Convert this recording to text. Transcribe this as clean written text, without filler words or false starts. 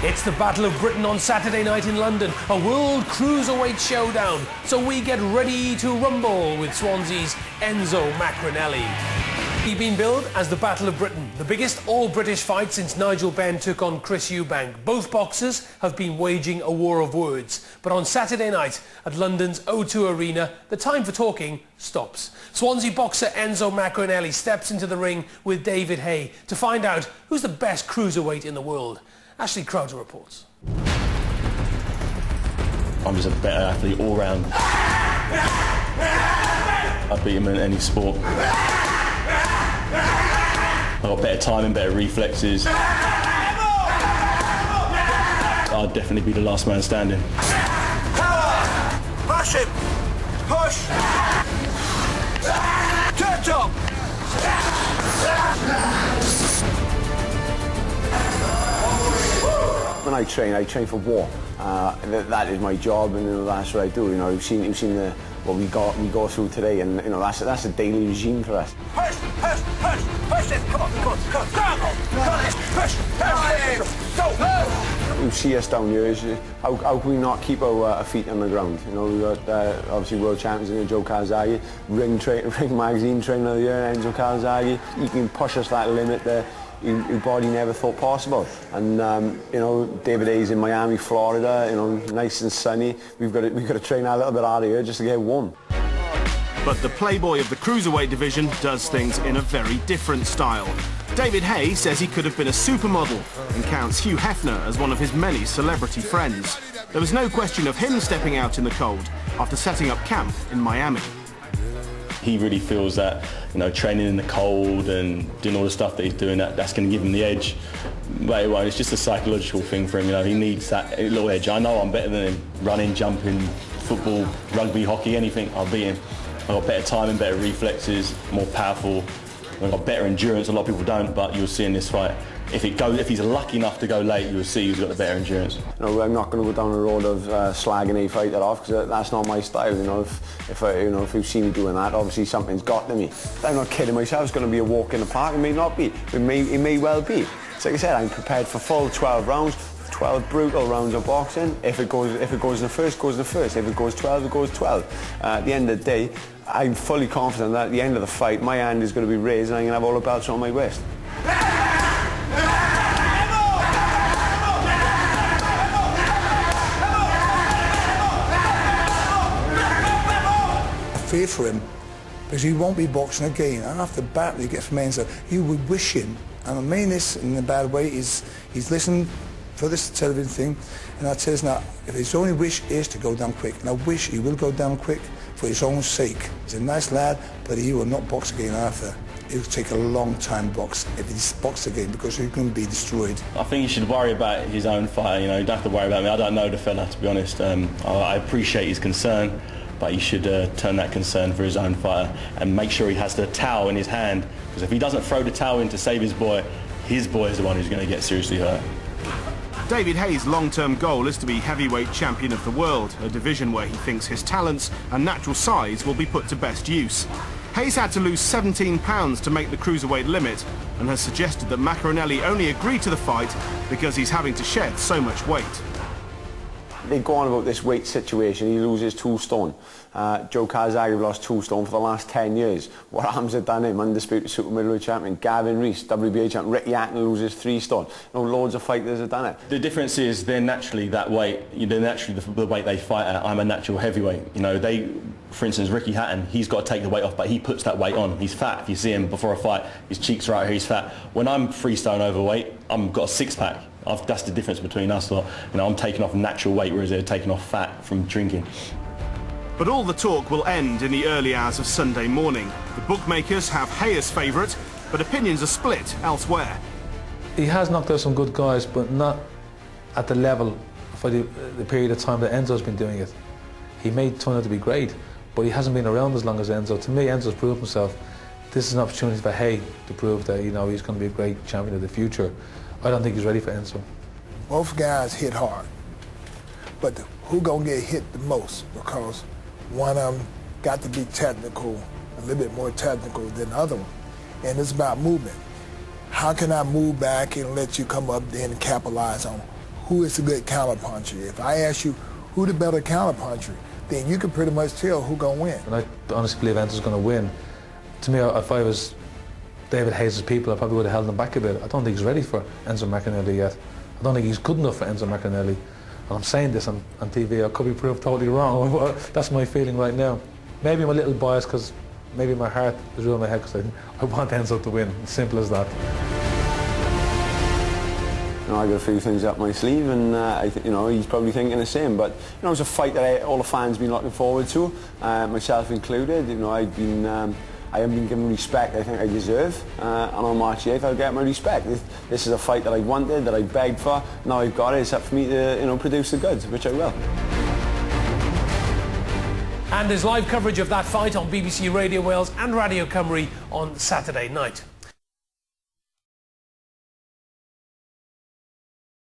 It's the Battle of Britain on Saturday night in London, a world cruiserweight showdown. So we get ready to rumble with Swansea's Enzo Maccarinelli. He's been billed as the Battle of Britain, the biggest all-British fight since Nigel Benn took on Chris Eubank. Both boxers have been waging a war of words. But on Saturday night at London's O2 Arena, the time for talking stops. Swansea boxer Enzo Maccarinelli steps into the ring with David Haye to find out who's the best cruiserweight in the world. Ashley Crowder reports. I'm just a better athlete all round. I beat him in any sport. I've got better timing, better reflexes. I'd definitely be the last man standing. Power! Push him! Push! Turn top! When I train for war. That is my job, and that's what I do. You know, you've seen what we go through today, and that's a daily regime for us. Push it! Come on! Got it! Push! Go! You see us down here. How can we not keep our feet on the ground? You know, we got obviously world champions in Joe Calzaghe, Ring magazine trainer of the year, Enzo Calzaghe. He can push us that limit there. Your body never thought possible. And David Haye's in Miami, Florida. Nice and sunny. We've got to train a little bit harder here just to get warm. But the playboy of the cruiserweight division does things in a very different style. David Haye says he could have been a supermodel and counts Hugh Hefner as one of his many celebrity friends. There was no question of him stepping out in the cold after setting up camp in Miami. He really feels that, training in the cold and doing all the stuff that he's doing, that's going to give him the edge. But it's just a psychological thing for him. He needs that little edge. I know I'm better than him. Running, jumping, football, rugby, hockey, anything, I'll beat him. I've got better timing, better reflexes, more powerful. I've got better endurance. A lot of people don't, but you'll see in this fight. If he's lucky enough to go late, you'll see who's got the better endurance. I'm not going to go down the road of slagging a fighter off, because that's not my style. If you've seen me doing that, obviously something's got to me. I'm not kidding myself. It's going to be a walk in the park. It may not be. It may well be. So like I said, I'm prepared for full 12 rounds. 12 brutal rounds of boxing. If it goes in the first, goes in the first. If it goes 12, it goes 12. At the end of the day, I'm fully confident that at the end of the fight, my hand is going to be raised and I'm going to have all the belts on my wrist. I fear for him because he won't be boxing again. And after the battle he gets from Enzo, you would wish him, and I mean this in a bad way, he's listened for this television thing, and I tell you now, if his only wish is to go down quick, and I wish he will go down quick for his own sake. He's a nice lad, but he will not box again after. It will take a long time to box if he's boxed again, because he's going to be destroyed. I think he should worry about his own fight. He don't have to worry about me. I don't know the fella, to be honest. I appreciate his concern, but he should turn that concern for his own fighter and make sure he has the towel in his hand, because if he doesn't throw the towel in to save his boy is the one who's going to get seriously hurt. David Haye's long-term goal is to be heavyweight champion of the world, a division where he thinks his talents and natural size will be put to best use. Haye's had to lose 17 pounds to make the cruiserweight limit and has suggested that Maccarinelli only agreed to the fight because he's having to shed so much weight. They go on about this weight situation. He loses 2 stone. Joe Calzaghe lost 2 stone for the last 10 years. What Arms have done him, undisputed super middleweight champion. Gavin Rees, WBA champion. Ricky Hatton loses 3 stone. Loads of fighters have done it. The difference is they're naturally that weight. They're naturally the weight they fight at. I'm a natural heavyweight. For instance, Ricky Hatton, he's got to take the weight off, but he puts that weight on. He's fat. If you see him before a fight, his cheeks are out here, he's fat. When I'm 3 stone overweight, I've got a 6-pack. That's the difference between us lot. I'm taking off natural weight, whereas they're taking off fat from drinking. But all the talk will end in the early hours of Sunday morning. The bookmakers have Haye as favourite, but opinions are split elsewhere. He has knocked out some good guys, but not at the level for the period of time that Enzo's been doing it. He may turn out to be great, but he hasn't been around as long as Enzo. To me, Enzo's proved himself. This is an opportunity for Haye to prove that he's going to be a great champion of the future. I don't think he's ready for Enzo. Both guys hit hard, but who gonna get hit the most? Because one of them got to be technical, a little bit more technical than the other one, and it's about movement. How can I move back and let you come up there and capitalize on who is the good counterpuncher. If I ask you who the better counterpuncher, then you can pretty much tell who's going to win. And I honestly believe Enzo's going to win. To me, if I was David Hayes' people, I probably would have held him back a bit. I don't think he's ready for Enzo Maccarinelli yet. I don't think he's good enough for Enzo Maccarinelli. And I'm saying this on TV, I could be proved totally wrong, but that's my feeling right now. Maybe I'm a little biased because maybe my heart is ruling my head because I want Enzo to win. Simple as that. You know, I got a few things up my sleeve, and I think, you know, he's probably thinking the same. But you know, it's a fight that all the fans been looking forward to, myself included. You know, I haven't been given respect I think I deserve, and on March 8th I'll get my respect. This is a fight that I wanted, that I begged for. Now I've got it. It's up for me to produce the goods, which I will. And there's live coverage of that fight on BBC Radio Wales and Radio Cymru on Saturday night.